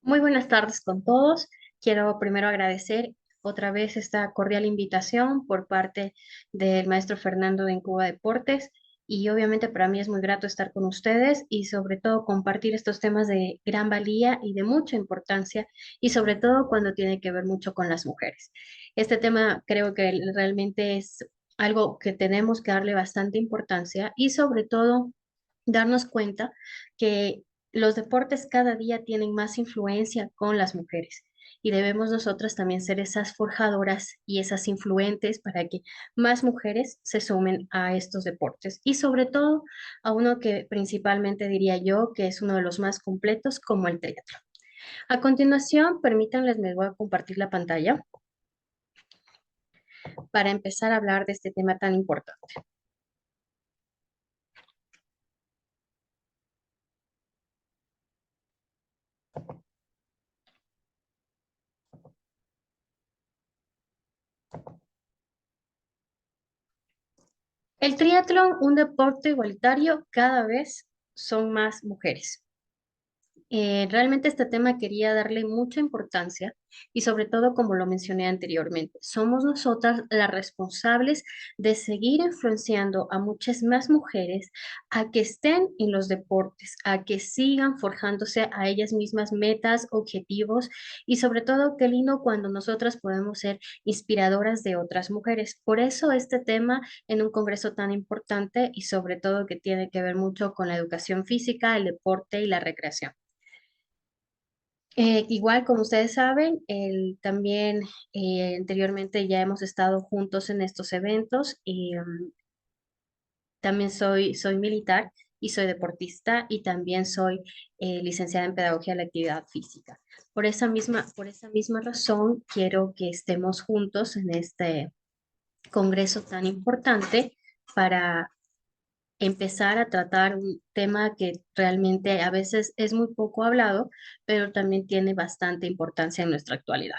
Muy buenas tardes con todos. Quiero primero agradecer otra vez esta cordial invitación por parte del maestro Fernando de Incuba Deportes y obviamente para mí es muy grato estar con ustedes y sobre todo compartir estos temas de gran valía y de mucha importancia y sobre todo cuando tiene que ver mucho con las mujeres. Este tema creo que realmente es algo que tenemos que darle bastante importancia y sobre todo darnos cuenta que los deportes cada día tienen más influencia con las mujeres y debemos nosotras también ser esas forjadoras y esas influentes para que más mujeres se sumen a estos deportes y sobre todo a uno que principalmente diría yo que es uno de los más completos como el triatlón. A continuación, permítanles, me voy a compartir la pantalla para empezar a hablar de este tema tan importante. El triatlón, un deporte igualitario, cada vez son más mujeres. Realmente este tema quería darle mucha importancia y sobre todo, como lo mencioné anteriormente, somos nosotras las responsables de seguir influenciando a muchas más mujeres a que estén en los deportes, a que sigan forjándose a ellas mismas metas, objetivos y sobre todo, qué lindo cuando nosotras podemos ser inspiradoras de otras mujeres. Por eso este tema en un congreso tan importante y sobre todo que tiene que ver mucho con la educación física, el deporte y la recreación. Igual, como ustedes saben, también anteriormente ya hemos estado juntos en estos eventos y también soy militar y soy deportista y también soy licenciada en Pedagogía de la Actividad Física. Por esa misma razón, quiero que estemos juntos en este congreso tan importante para empezar a tratar un tema que realmente a veces es muy poco hablado, pero también tiene bastante importancia en nuestra actualidad.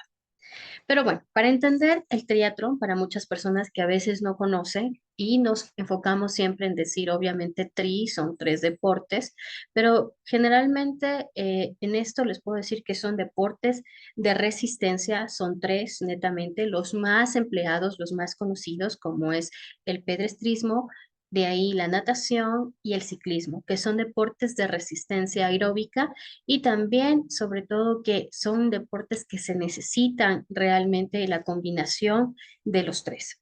Pero bueno, para entender el triatlón, para muchas personas que a veces no conocen y nos enfocamos siempre en decir, obviamente, son tres deportes, pero generalmente en esto les puedo decir que son deportes de resistencia, son tres netamente, los más empleados, los más conocidos, como es el pedestrismo, de ahí la natación y el ciclismo, que son deportes de resistencia aeróbica y también, sobre todo, que son deportes que se necesitan realmente la combinación de los tres.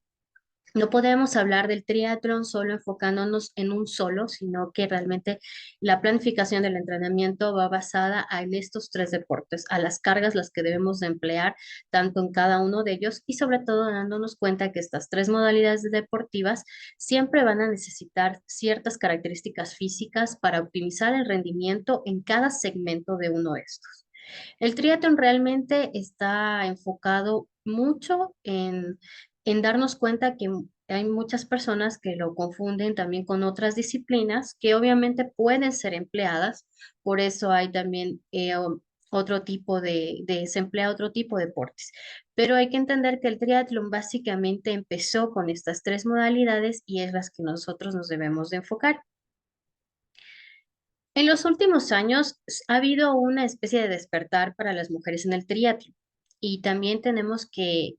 No podemos hablar del triatlón solo enfocándonos en un solo, sino que realmente la planificación del entrenamiento va basada en estos tres deportes, a las cargas las que debemos de emplear tanto en cada uno de ellos y sobre todo dándonos cuenta que estas tres modalidades deportivas siempre van a necesitar ciertas características físicas para optimizar el rendimiento en cada segmento de uno de estos. El triatlón realmente está enfocado mucho en darnos cuenta que hay muchas personas que lo confunden también con otras disciplinas que obviamente pueden ser empleadas, por eso hay también otro tipo se emplea otro tipo de deportes. Pero hay que entender que el triatlón básicamente empezó con estas tres modalidades y es las que nosotros nos debemos de enfocar. En los últimos años ha habido una especie de despertar para las mujeres en el triatlón y también tenemos que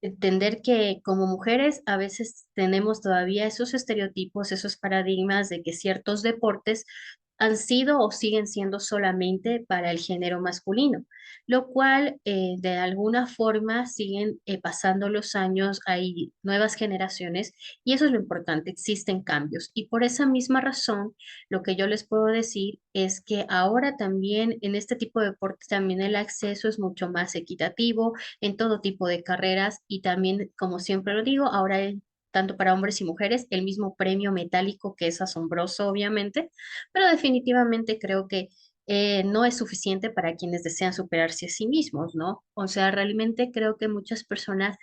entender que como mujeres a veces tenemos todavía esos estereotipos, esos paradigmas de que ciertos deportes han sido o siguen siendo solamente para el género masculino, lo cual de alguna forma siguen pasando los años, hay nuevas generaciones y eso es lo importante, existen cambios y por esa misma razón lo que yo les puedo decir es que ahora también en este tipo de deportes también el acceso es mucho más equitativo en todo tipo de carreras y también, como siempre lo digo, ahora hay tanto para hombres y mujeres, el mismo premio metálico que es asombroso, obviamente, pero definitivamente creo que no es suficiente para quienes desean superarse a sí mismos, ¿no? O sea, realmente creo que muchas personas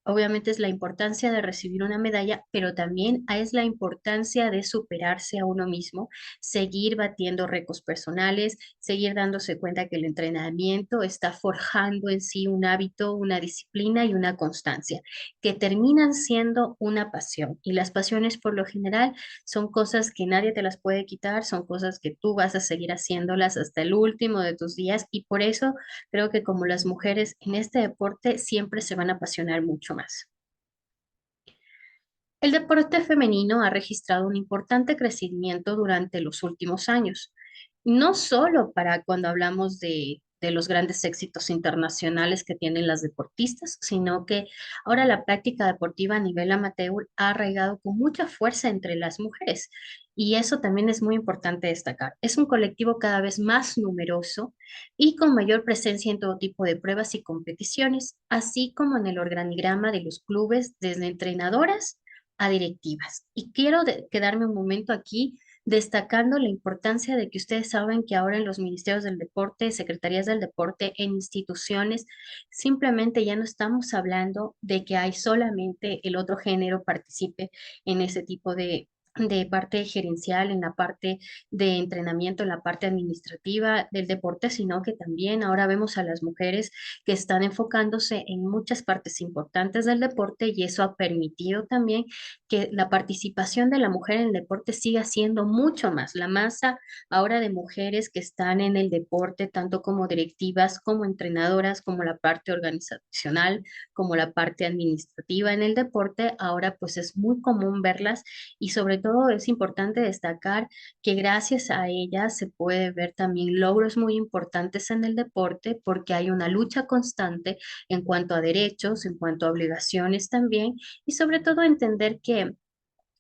Obviamente es la importancia de recibir una medalla, pero también es la importancia de superarse a uno mismo, seguir batiendo récords personales, seguir dándose cuenta que el entrenamiento está forjando en sí un hábito, una disciplina y una constancia, que terminan siendo una pasión. Y las pasiones por lo general son cosas que nadie te las puede quitar, son cosas que tú vas a seguir haciéndolas hasta el último de tus días y por eso creo que como las mujeres en este deporte siempre se van a apasionar mucho más. El deporte femenino ha registrado un importante crecimiento durante los últimos años, no solo para cuando hablamos de los grandes éxitos internacionales que tienen las deportistas, sino que ahora la práctica deportiva a nivel amateur ha arraigado con mucha fuerza entre las mujeres. Y eso también es muy importante destacar. Es un colectivo cada vez más numeroso y con mayor presencia en todo tipo de pruebas y competiciones, así como en el organigrama de los clubes, desde entrenadoras a directivas. Y quiero quedarme un momento aquí destacando la importancia de que ustedes saben que ahora en los ministerios del deporte, secretarías del deporte, en instituciones, simplemente ya no estamos hablando de que hay solamente el otro género participe en ese tipo de parte gerencial, en la parte de entrenamiento, en la parte administrativa del deporte, sino que también ahora vemos a las mujeres que están enfocándose en muchas partes importantes del deporte y eso ha permitido también que la participación de la mujer en el deporte siga siendo mucho más. La masa ahora de mujeres que están en el deporte, tanto como directivas, como entrenadoras, como la parte organizacional, como la parte administrativa en el deporte, ahora pues es muy común verlas y sobre todo es importante destacar que gracias a ellas se puede ver también logros muy importantes en el deporte porque hay una lucha constante en cuanto a derechos, en cuanto a obligaciones también y sobre todo entender que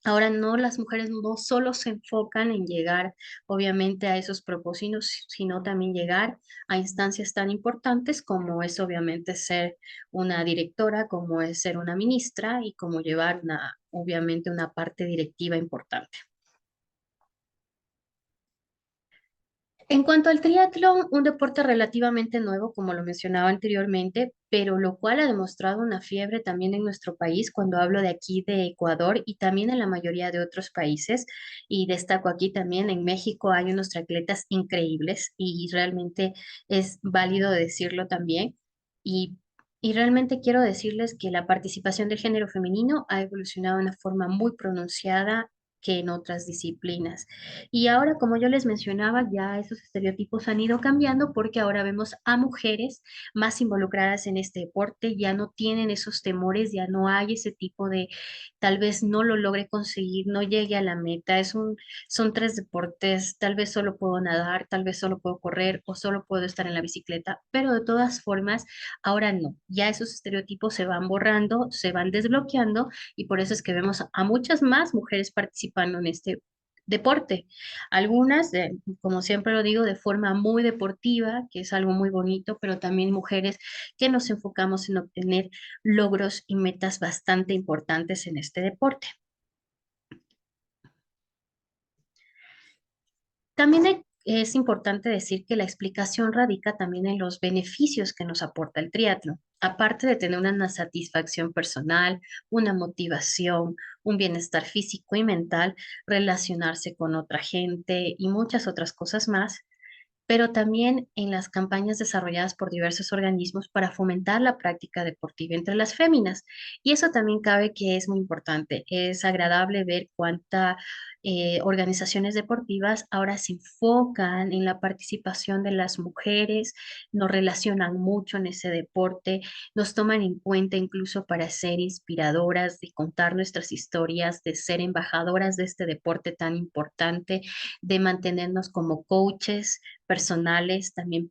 ahora no, las mujeres no solo se enfocan en llegar, obviamente, a esos propósitos, sino también llegar a instancias tan importantes como es, obviamente, ser una directora, como es ser una ministra y como llevar una, obviamente, una parte directiva importante. En cuanto al triatlón, un deporte relativamente nuevo, como lo mencionaba anteriormente, pero lo cual ha demostrado una fiebre también en nuestro país, cuando hablo de aquí de Ecuador y también en la mayoría de otros países. Y destaco aquí también en México hay unos triatletas increíbles y realmente es válido decirlo también. Y, y realmente quiero decirles que la participación del género femenino ha evolucionado de una forma muy pronunciada que en otras disciplinas. Y ahora, como yo les mencionaba, ya esos estereotipos han ido cambiando porque ahora vemos a mujeres más involucradas en este deporte, ya no tienen esos temores, ya no hay ese tipo de tal vez no lo logre conseguir, no llegue a la meta. Son tres deportes, tal vez solo puedo nadar, tal vez solo puedo correr o solo puedo estar en la bicicleta, pero de todas formas, ahora no, ya esos estereotipos se van borrando, se van desbloqueando y por eso es que vemos a muchas más mujeres participando en este deporte. Algunas, como siempre lo digo, de forma muy deportiva, que es algo muy bonito, pero también mujeres que nos enfocamos en obtener logros y metas bastante importantes en este deporte. También es importante decir que la explicación radica también en los beneficios que nos aporta el triatlo. Aparte de tener una satisfacción personal, una motivación, un bienestar físico y mental, relacionarse con otra gente y muchas otras cosas más, pero también en las campañas desarrolladas por diversos organismos para fomentar la práctica deportiva entre las féminas. Y eso también cabe que es muy importante. Es agradable ver cuántas organizaciones deportivas ahora se enfocan en la participación de las mujeres, nos relacionan mucho en ese deporte, nos toman en cuenta incluso para ser inspiradoras, de contar nuestras historias, de ser embajadoras de este deporte tan importante, de mantenernos como coaches personales, también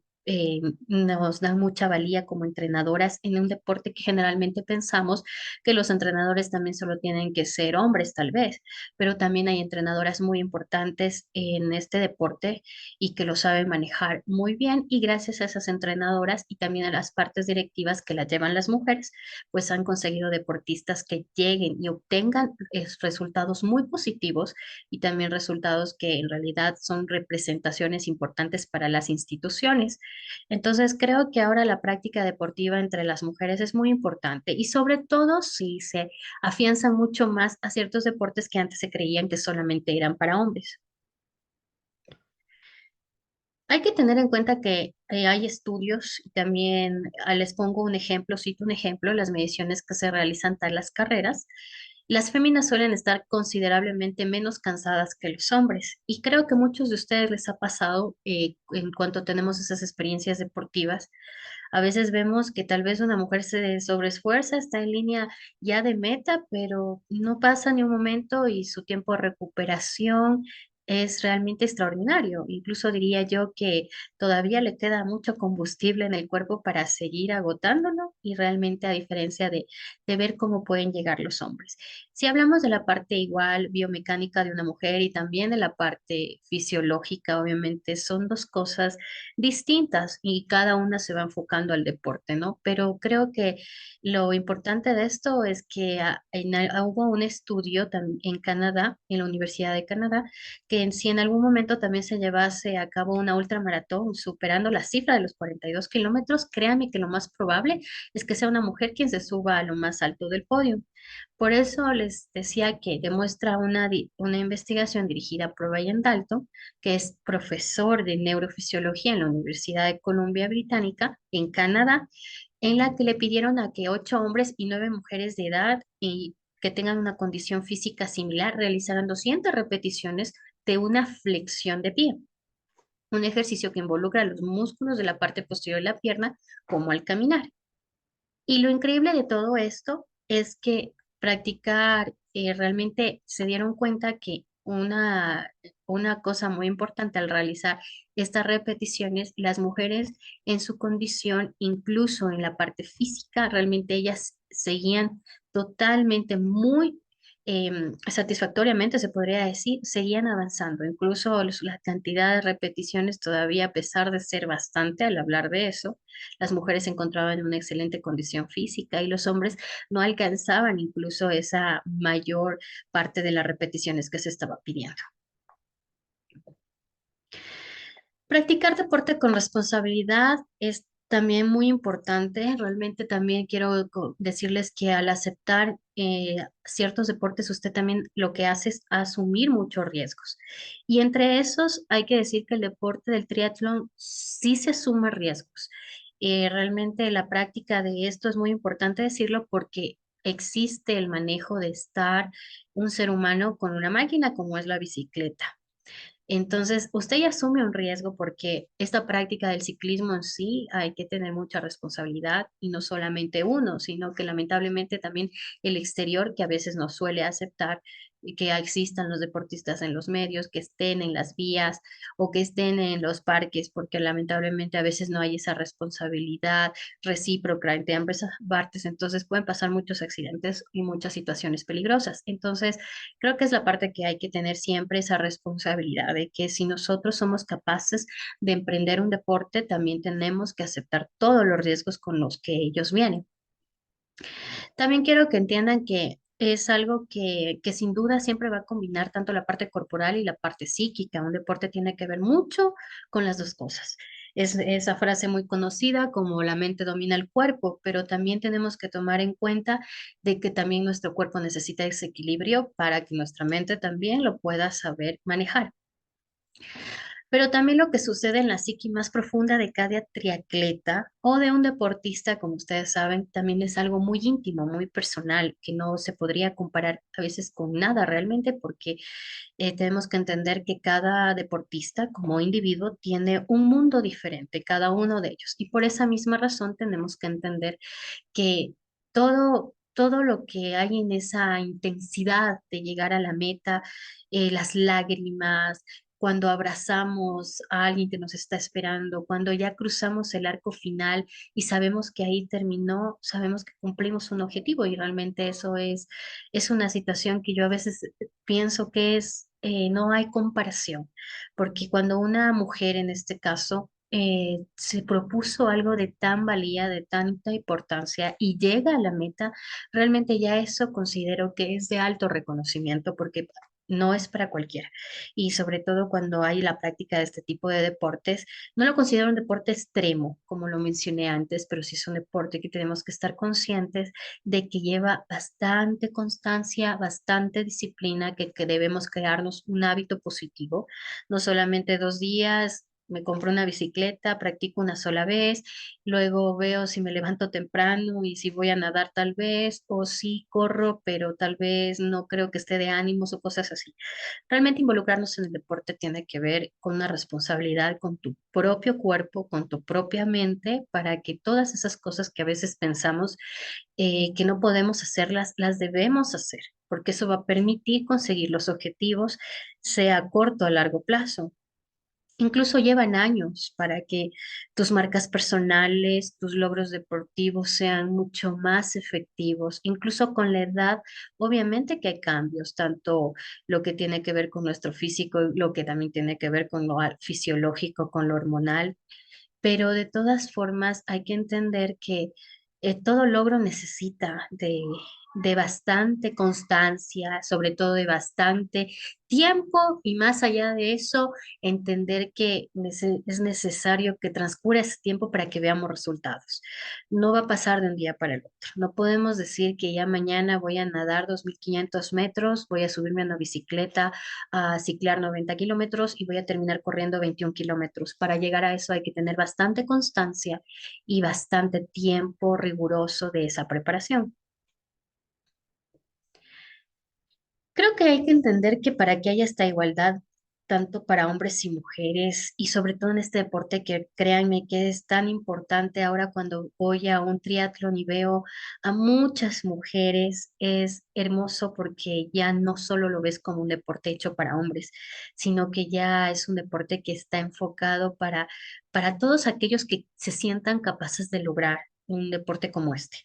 nos dan mucha valía como entrenadoras en un deporte que generalmente pensamos que los entrenadores también solo tienen que ser hombres, tal vez, pero también hay entrenadoras muy importantes en este deporte y que lo saben manejar muy bien y gracias a esas entrenadoras y también a las partes directivas que las llevan las mujeres, pues han conseguido deportistas que lleguen y obtengan resultados muy positivos y también resultados que en realidad son representaciones importantes para las instituciones. Entonces creo que ahora la práctica deportiva entre las mujeres es muy importante y sobre todo si se afianza mucho más a ciertos deportes que antes se creían que solamente eran para hombres. Hay que tener en cuenta que hay estudios, y también les pongo un ejemplo, cito un ejemplo, las mediciones que se realizan tras las carreras. Las féminas suelen estar considerablemente menos cansadas que los hombres y creo que muchos de ustedes les ha pasado en cuanto tenemos esas experiencias deportivas. A veces vemos que tal vez una mujer se sobreesfuerza, está en línea ya de meta, pero no pasa ni un momento y su tiempo de recuperación es realmente extraordinario. Incluso diría yo que todavía le queda mucho combustible en el cuerpo para seguir agotándolo y realmente a diferencia de ver cómo pueden llegar los hombres. Si hablamos de la parte igual biomecánica de una mujer y también de la parte fisiológica, obviamente son dos cosas distintas y cada una se va enfocando al deporte, ¿no? Pero creo que lo importante de esto es que hubo un estudio en Canadá, en la Universidad de Canadá, que si en algún momento también se llevase a cabo una ultramaratón superando la cifra de los 42 kilómetros, créanme que lo más probable es que sea una mujer quien se suba a lo más alto del podio. Por eso les decía que demuestra una investigación dirigida por Brian Dalton, que es profesor de neurofisiología en la Universidad de Columbia Británica, en Canadá, en la que le pidieron a que 8 hombres y 9 mujeres de edad y que tengan una condición física similar realizaran 200 repeticiones de una flexión de pie, un ejercicio que involucra los músculos de la parte posterior de la pierna, como al caminar. Y lo increíble de todo esto es que practicar, realmente se dieron cuenta que una cosa muy importante al realizar estas repeticiones, las mujeres en su condición, incluso en la parte física, realmente ellas seguían totalmente muy satisfactoriamente, se podría decir, seguían avanzando. Incluso la cantidad de repeticiones todavía, a pesar de ser bastante al hablar de eso, las mujeres se encontraban en una excelente condición física y los hombres no alcanzaban incluso esa mayor parte de las repeticiones que se estaba pidiendo. Practicar deporte con responsabilidad es también muy importante. Realmente también quiero decirles que al aceptar ciertos deportes, usted también lo que hace es asumir muchos riesgos. Y entre esos hay que decir que el deporte del triatlón sí se suma riesgos. Realmente la práctica de esto es muy importante decirlo porque existe el manejo de estar un ser humano con una máquina como es la bicicleta. Entonces, usted ya asume un riesgo porque esta práctica del ciclismo en sí hay que tener mucha responsabilidad y no solamente uno, sino que lamentablemente también el exterior que a veces no suele aceptar y que existan los deportistas en los medios, que estén en las vías o que estén en los parques, porque lamentablemente a veces no hay esa responsabilidad recíproca entre ambas partes, entonces pueden pasar muchos accidentes y muchas situaciones peligrosas. Entonces, creo que es la parte que hay que tener siempre esa responsabilidad de que si nosotros somos capaces de emprender un deporte, también tenemos que aceptar todos los riesgos con los que ellos vienen. También quiero que entiendan que es algo que sin duda siempre va a combinar tanto la parte corporal y la parte psíquica. Un deporte tiene que ver mucho con las dos cosas. Es esa frase muy conocida como la mente domina el cuerpo, pero también tenemos que tomar en cuenta de que también nuestro cuerpo necesita ese equilibrio para que nuestra mente también lo pueda saber manejar. Pero también lo que sucede en la psique más profunda de cada triatleta o de un deportista, como ustedes saben, también es algo muy íntimo, muy personal, que no se podría comparar a veces con nada realmente, porque tenemos que entender que cada deportista como individuo tiene un mundo diferente, cada uno de ellos. Y por esa misma razón tenemos que entender que todo lo que hay en esa intensidad de llegar a la meta, las lágrimas, cuando abrazamos a alguien que nos está esperando, cuando ya cruzamos el arco final y sabemos que ahí terminó, sabemos que cumplimos un objetivo y realmente eso es una situación que yo a veces pienso que no hay comparación, porque cuando una mujer en este caso se propuso algo de tan valía, de tanta importancia y llega a la meta, realmente ya eso considero que es de alto reconocimiento porque no es para cualquiera. Y sobre todo cuando hay la práctica de este tipo de deportes, no lo considero un deporte extremo, como lo mencioné antes, pero sí es un deporte que tenemos que estar conscientes de que lleva bastante constancia, bastante disciplina, que debemos crearnos un hábito positivo, no solamente 2 días. Me compro una bicicleta, practico una sola vez, luego veo si me levanto temprano y si voy a nadar tal vez, o si corro, pero tal vez no creo que esté de ánimos o cosas así. Realmente involucrarnos en el deporte tiene que ver con una responsabilidad con tu propio cuerpo, con tu propia mente, para que todas esas cosas que a veces pensamos que no podemos hacerlas, las debemos hacer, porque eso va a permitir conseguir los objetivos, sea a corto o a largo plazo. Incluso llevan años para que tus marcas personales, tus logros deportivos sean mucho más efectivos. Incluso con la edad, obviamente que hay cambios, tanto lo que tiene que ver con nuestro físico, lo que también tiene que ver con lo fisiológico, con lo hormonal, pero de todas formas hay que entender que todo logro necesita de bastante constancia, sobre todo de bastante tiempo y más allá de eso, entender que es necesario que transcurra ese tiempo para que veamos resultados. No va a pasar de un día para el otro. No podemos decir que ya mañana voy a nadar 2.500 metros, voy a subirme a una bicicleta a ciclar 90 kilómetros y voy a terminar corriendo 21 kilómetros. Para llegar a eso hay que tener bastante constancia y bastante tiempo riguroso de esa preparación. Creo que hay que entender que para que haya esta igualdad, tanto para hombres y mujeres, y sobre todo en este deporte que créanme que es tan importante ahora cuando voy a un triatlón y veo a muchas mujeres, es hermoso porque ya no solo lo ves como un deporte hecho para hombres, sino que ya es un deporte que está enfocado para todos aquellos que se sientan capaces de lograr un deporte como este.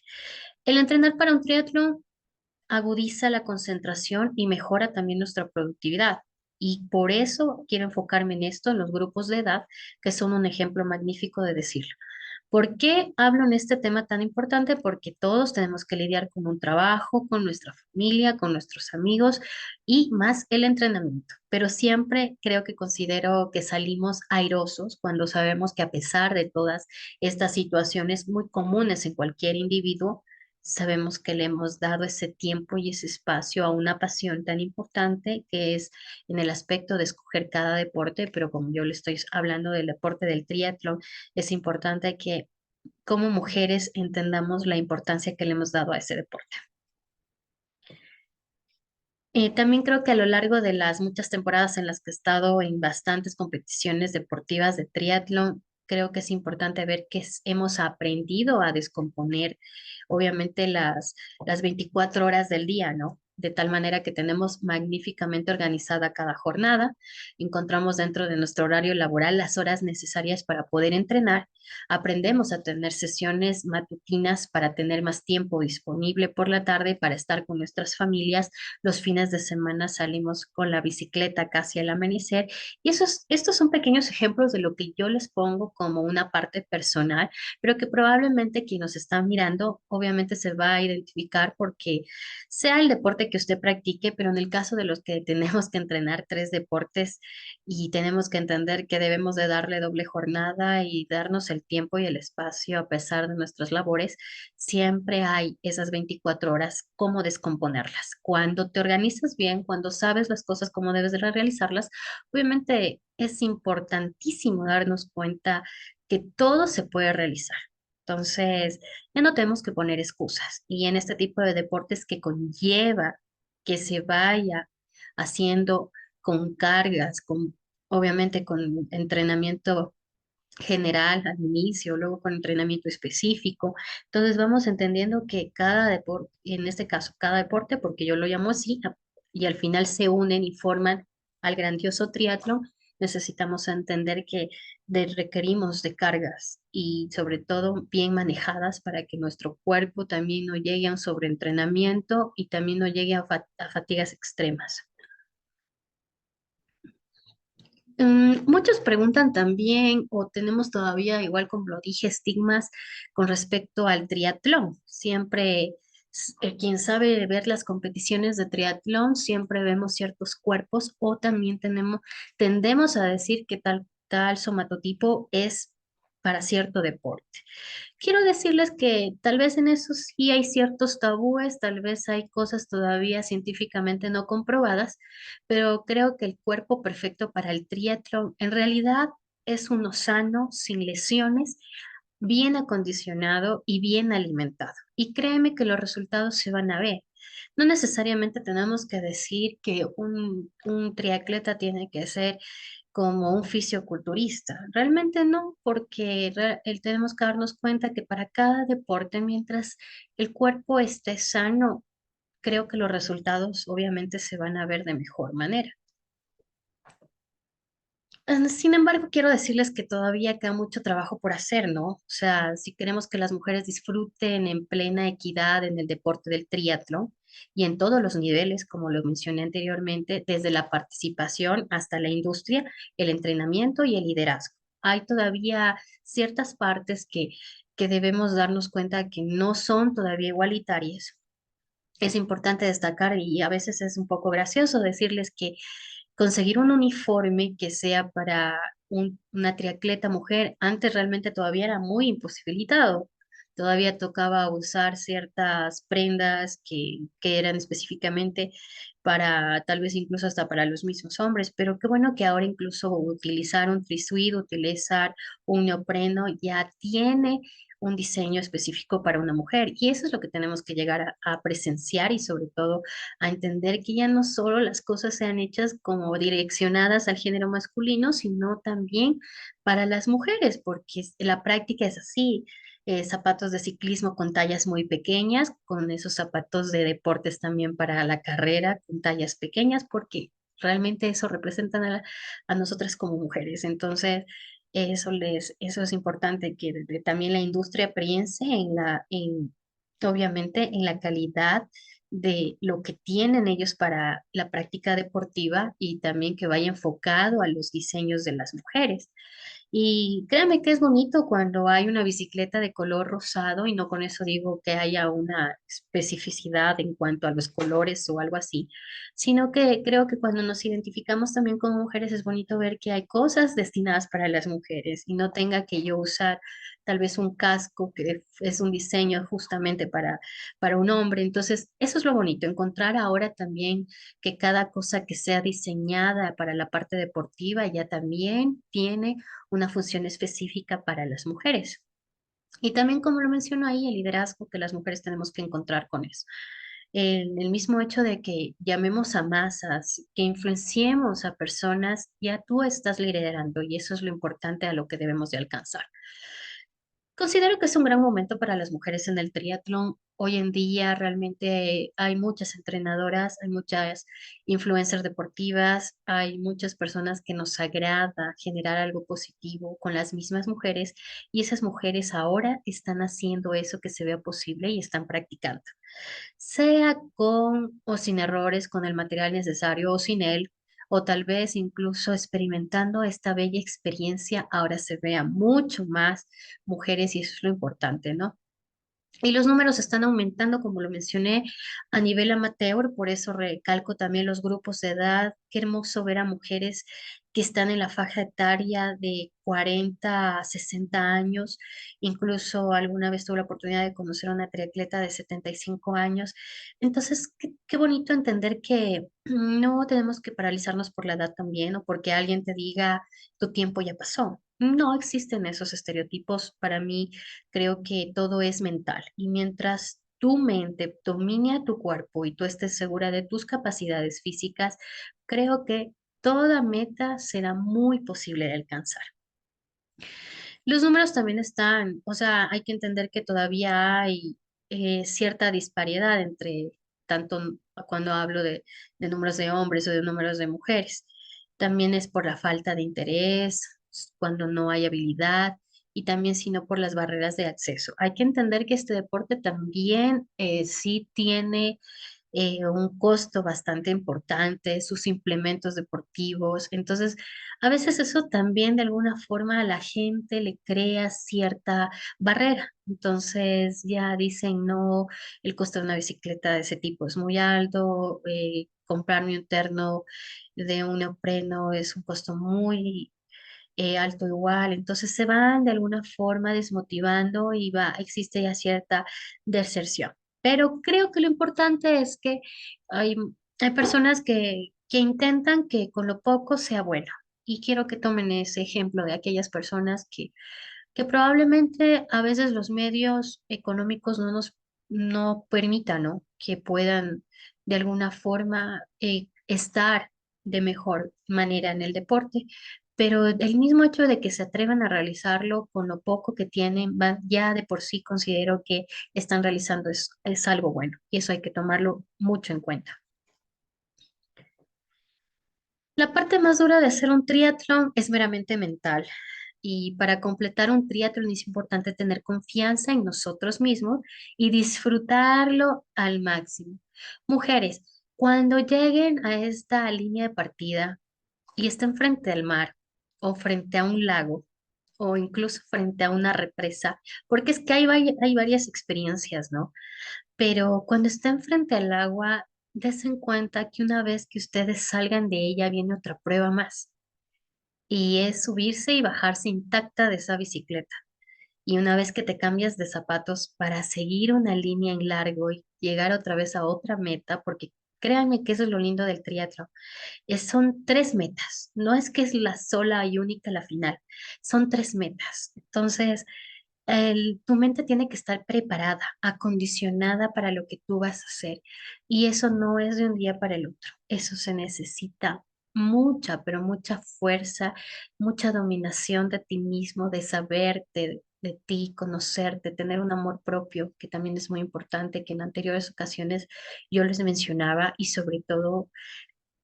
El entrenar para un triatlón agudiza la concentración y mejora también nuestra productividad. Y por eso quiero enfocarme en esto, en los grupos de edad, que son un ejemplo magnífico de decirlo. ¿Por qué hablo en este tema tan importante? Porque todos tenemos que lidiar con un trabajo, con nuestra familia, con nuestros amigos y más el entrenamiento. Pero siempre creo que considero que salimos airosos cuando sabemos que a pesar de todas estas situaciones muy comunes en cualquier individuo, sabemos que le hemos dado ese tiempo y ese espacio a una pasión tan importante que es en el aspecto de escoger cada deporte, pero como yo le estoy hablando del deporte del triatlón, es importante que como mujeres entendamos la importancia que le hemos dado a ese deporte. También creo que a lo largo de las muchas temporadas en las que he estado en bastantes competiciones deportivas de triatlón, creo que es importante ver que hemos aprendido a descomponer, obviamente, las 24 horas del día, ¿no? De tal manera que tenemos magníficamente organizada cada jornada, encontramos dentro de nuestro horario laboral las horas necesarias para poder entrenar, aprendemos a tener sesiones matutinas para tener más tiempo disponible por la tarde para estar con nuestras familias. Los fines de semana salimos con la bicicleta casi al amanecer y estos son pequeños ejemplos de lo que yo les pongo como una parte personal, pero que probablemente quien nos está mirando obviamente se va a identificar porque sea el deporte que usted practique, pero en el caso de los que tenemos que entrenar 3 deportes y tenemos que entender que debemos de darle doble jornada y darnos el tiempo y el espacio a pesar de nuestras labores, siempre hay esas 24 horas, cómo descomponerlas. Cuando te organizas bien, cuando sabes las cosas, cómo debes de realizarlas, obviamente es importantísimo darnos cuenta que todo se puede realizar. Entonces, ya no tenemos que poner excusas. Y en este tipo de deportes que conlleva que se vaya haciendo con cargas, obviamente con entrenamiento general al inicio, luego con entrenamiento específico. Entonces vamos entendiendo que cada deporte, en este caso, cada deporte, porque yo lo llamo así, y al final se unen y forman al grandioso triatlón, necesitamos entender que requerimos de cargas y sobre todo bien manejadas para que nuestro cuerpo también no llegue a un sobreentrenamiento y también no llegue a fatigas extremas. Muchos preguntan también, o tenemos todavía, igual como lo dije, estigmas con respecto al triatlón. Siempre Quien sabe ver las competiciones de triatlón, siempre vemos ciertos cuerpos o también tendemos a decir que tal somatotipo es para cierto deporte. Quiero decirles que tal vez en eso sí hay ciertos tabúes, tal vez hay cosas todavía científicamente no comprobadas, pero creo que el cuerpo perfecto para el triatlón en realidad es uno sano, sin lesiones, bien acondicionado y bien alimentado. Y créeme que los resultados se van a ver. No necesariamente tenemos que decir que un triatleta tiene que ser como un fisioculturista. Realmente no, porque tenemos que darnos cuenta que para cada deporte, mientras el cuerpo esté sano, creo que los resultados obviamente se van a ver de mejor manera. Sin embargo, quiero decirles que todavía queda mucho trabajo por hacer, ¿no? O sea, si queremos que las mujeres disfruten en plena equidad en el deporte del triatlón y en todos los niveles, como lo mencioné anteriormente, desde la participación hasta la industria, el entrenamiento y el liderazgo. Hay todavía ciertas partes que debemos darnos cuenta que no son todavía igualitarias. Es importante destacar y a veces es un poco gracioso decirles que conseguir un uniforme que sea para una triatleta mujer, antes realmente todavía era muy imposibilitado. Todavía tocaba usar ciertas prendas que eran específicamente para, tal vez incluso hasta para los mismos hombres, pero qué bueno que ahora incluso utilizar un trisuit, utilizar un neopreno ya tiene un diseño específico para una mujer. Y eso es lo que tenemos que llegar a presenciar y sobre todo a entender que ya no solo las cosas sean hechas como direccionadas al género masculino, sino también para las mujeres, porque la práctica es así. Zapatos de ciclismo con tallas muy pequeñas, con esos zapatos de deportes también para la carrera con tallas pequeñas, porque realmente eso representan a nosotras como mujeres. Entonces, eso es importante que también la industria piense obviamente en la calidad de lo que tienen ellos para la práctica deportiva y también que vaya enfocado a los diseños de las mujeres. Y créanme que es bonito cuando hay una bicicleta de color rosado y no con eso digo que haya una especificidad en cuanto a los colores o algo así, sino que creo que cuando nos identificamos también como mujeres es bonito ver que hay cosas destinadas para las mujeres y no tenga que yo usar tal vez un casco que es un diseño justamente para un hombre. Entonces, eso es lo bonito, encontrar ahora también que cada cosa que sea diseñada para la parte deportiva ya también tiene una función específica para las mujeres. Y también, como lo menciono ahí, el liderazgo que las mujeres tenemos que encontrar con eso. El mismo hecho de que llamemos a masas, que influenciemos a personas, ya tú estás liderando y eso es lo importante a lo que debemos de alcanzar. Considero que es un gran momento para las mujeres en el triatlón. Hoy en día realmente hay muchas entrenadoras, hay muchas influencers deportivas, hay muchas personas que nos agrada generar algo positivo con las mismas mujeres y esas mujeres ahora están haciendo eso que se vea posible y están practicando sea con o sin errores, con el material necesario o sin él, o tal vez incluso experimentando esta bella experiencia, ahora se vea mucho más mujeres y eso es lo importante, ¿no? Y los números están aumentando, como lo mencioné, a nivel amateur, por eso recalco también los grupos de edad. Qué hermoso ver a mujeres que están en la faja etaria de 40 a 60 años. Incluso alguna vez tuve la oportunidad de conocer a una triatleta de 75 años. Entonces, qué bonito entender que no tenemos que paralizarnos por la edad también o porque alguien te diga tu tiempo ya pasó. No existen esos estereotipos. Para mí, creo que todo es mental y mientras tu mente domine a tu cuerpo y tú estés segura de tus capacidades físicas, creo que toda meta será muy posible de alcanzar. Los números también están, o sea, hay que entender que todavía hay cierta disparidad entre tanto cuando hablo de números de hombres o de números de mujeres. También es por la falta de interés, cuando no hay habilidad y también sino por las barreras de acceso. Hay que entender que este deporte también sí tiene un costo bastante importante, sus implementos deportivos. Entonces, a veces eso también de alguna forma a la gente le crea cierta barrera. Entonces ya dicen, no, el costo de una bicicleta de ese tipo es muy alto, comprarme un terno de un neopreno es un costo muy alto igual, entonces se van de alguna forma desmotivando y existe ya cierta deserción. Pero creo que lo importante es que hay, hay personas que intentan que con lo poco sea bueno. Y quiero que tomen ese ejemplo de aquellas personas que probablemente a veces los medios económicos no permitan, ¿no? Que puedan de alguna forma estar de mejor manera en el deporte, pero el mismo hecho de que se atrevan a realizarlo con lo poco que tienen, ya de por sí considero que están realizando es algo bueno y eso hay que tomarlo mucho en cuenta. La parte más dura de hacer un triatlón es meramente mental. Y para completar un triatlón es importante tener confianza en nosotros mismos y disfrutarlo al máximo. Mujeres, cuando lleguen a esta línea de partida y estén frente al mar o frente a un lago o incluso frente a una represa, porque es que hay varias experiencias, ¿no? Pero cuando estén frente al agua, des en cuenta que una vez que ustedes salgan de ella viene otra prueba más y es subirse y bajarse intacta de esa bicicleta. Y una vez que te cambias de zapatos para seguir una línea en largo y llegar otra vez a otra meta, porque créanme que eso es lo lindo del triatlo, son tres metas, no es que es la sola y única la final, son tres metas. Entonces, tu mente tiene que estar preparada, acondicionada para lo que tú vas a hacer. Y eso no es de un día para el otro. Eso se necesita mucha, pero mucha fuerza, mucha dominación de ti mismo, de saberte, de ti, conocerte, tener un amor propio, que también es muy importante, que en anteriores ocasiones yo les mencionaba, y sobre todo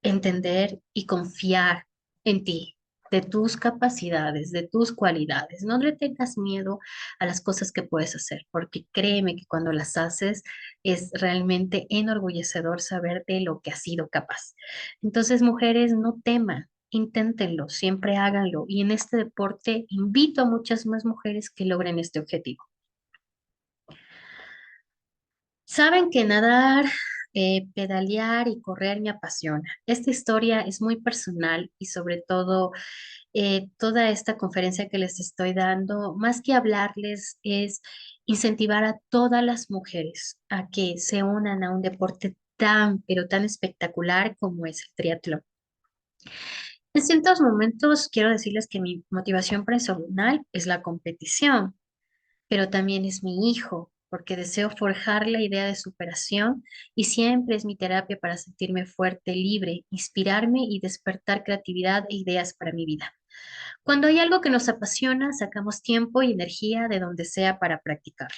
entender y confiar en ti, de tus capacidades, de tus cualidades. No le tengas miedo a las cosas que puedes hacer, porque créeme que cuando las haces es realmente enorgullecedor saber de lo que has sido capaz. Entonces, mujeres, no teman. Inténtenlo, siempre háganlo. Y en este deporte invito a muchas más mujeres que logren este objetivo. Saben que nadar, pedalear y correr me apasiona. Esta historia es muy personal y sobre todo toda esta conferencia que les estoy dando, más que hablarles, es incentivar a todas las mujeres a que se unan a un deporte tan, pero tan espectacular como es el triatlón. En ciertos momentos quiero decirles que mi motivación personal es la competición, pero también es mi hijo, porque deseo forjar la idea de superación y siempre es mi terapia para sentirme fuerte, libre, inspirarme y despertar creatividad e ideas para mi vida. Cuando hay algo que nos apasiona, sacamos tiempo y energía de donde sea para practicarlo.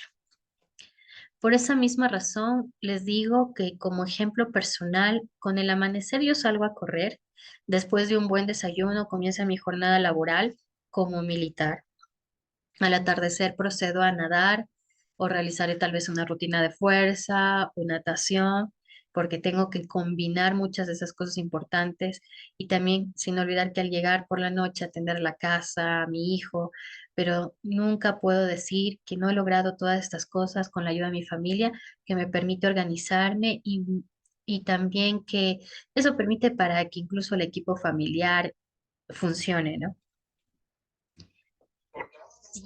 Por esa misma razón, les digo que como ejemplo personal, con el amanecer yo salgo a correr, después de un buen desayuno comienza mi jornada laboral como militar. Al atardecer procedo a nadar o realizaré tal vez una rutina de fuerza o natación, porque tengo que combinar muchas de esas cosas importantes y también sin olvidar que al llegar por la noche a atender la casa, a mi hijo, pero nunca puedo decir que no he logrado todas estas cosas con la ayuda de mi familia, que me permite organizarme y también que eso permite para que incluso el equipo familiar funcione, ¿no?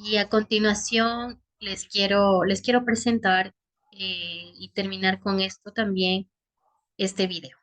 Y a continuación les quiero presentar y terminar con esto también, este video.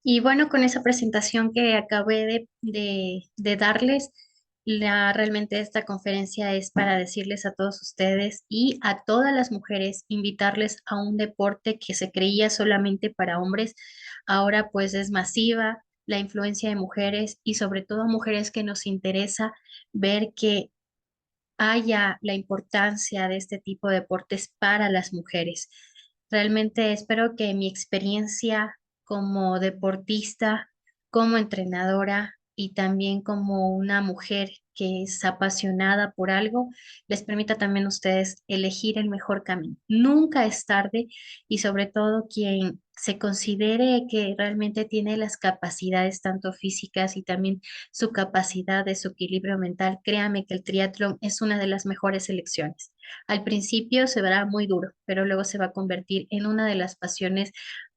Y bueno, con esa presentación que acabé de darles, realmente esta conferencia es para decirles a todos ustedes y a todas las mujeres, invitarles a un deporte que se creía solamente para hombres, ahora pues es masiva la influencia de mujeres y sobre todo mujeres que nos interesa ver que haya la importancia de este tipo de deportes para las mujeres. Realmente espero que mi experiencia como deportista, como entrenadora y también como una mujer que es apasionada por algo, les permita también a ustedes elegir el mejor camino. Nunca es tarde y sobre todo quien se considere que realmente tiene las capacidades tanto físicas y también su capacidad de su equilibrio mental, créame que el triatlón es una de las mejores elecciones. Al principio se verá muy duro, pero luego se va a convertir en una de las pasiones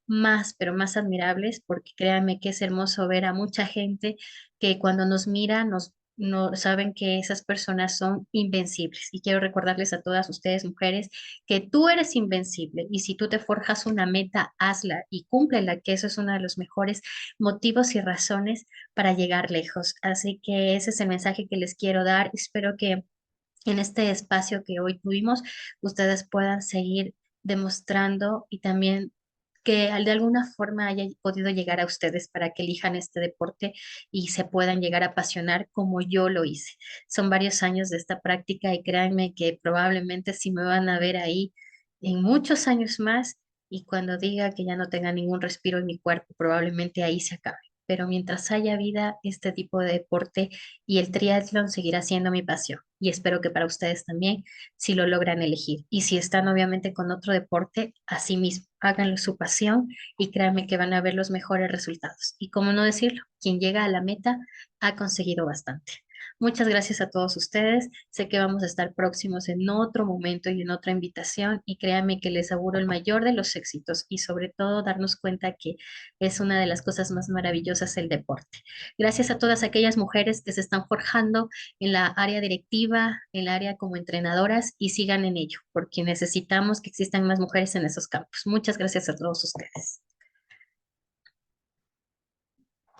más, pero más admirables, porque créanme que es hermoso ver a mucha gente que cuando nos mira no saben que esas personas son invencibles. Y quiero recordarles a todas ustedes, mujeres, que tú eres invencible y si tú te forjas una meta, hazla y cúmplela, que eso es uno de los mejores motivos y razones para llegar lejos. Así que ese es el mensaje que les quiero dar. Espero que en este espacio que hoy tuvimos, ustedes puedan seguir demostrando y también que de alguna forma haya podido llegar a ustedes para que elijan este deporte y se puedan llegar a apasionar como yo lo hice. Son varios años de esta práctica y créanme que probablemente sí me van a ver ahí en muchos años más y cuando diga que ya no tenga ningún respiro en mi cuerpo, probablemente ahí se acabe. Pero mientras haya vida, este tipo de deporte y el triatlón seguirá siendo mi pasión y espero que para ustedes también, si lo logran elegir. Y si están obviamente con otro deporte, así mismo, háganlo su pasión y créanme que van a ver los mejores resultados. Y cómo no decirlo, quien llega a la meta ha conseguido bastante. Muchas gracias a todos ustedes. Sé que vamos a estar próximos en otro momento y en otra invitación y créanme que les auguro el mayor de los éxitos y sobre todo darnos cuenta que es una de las cosas más maravillosas el deporte. Gracias a todas aquellas mujeres que se están forjando en la área directiva, en el área como entrenadoras y sigan en ello, porque necesitamos que existan más mujeres en esos campos. Muchas gracias a todos ustedes.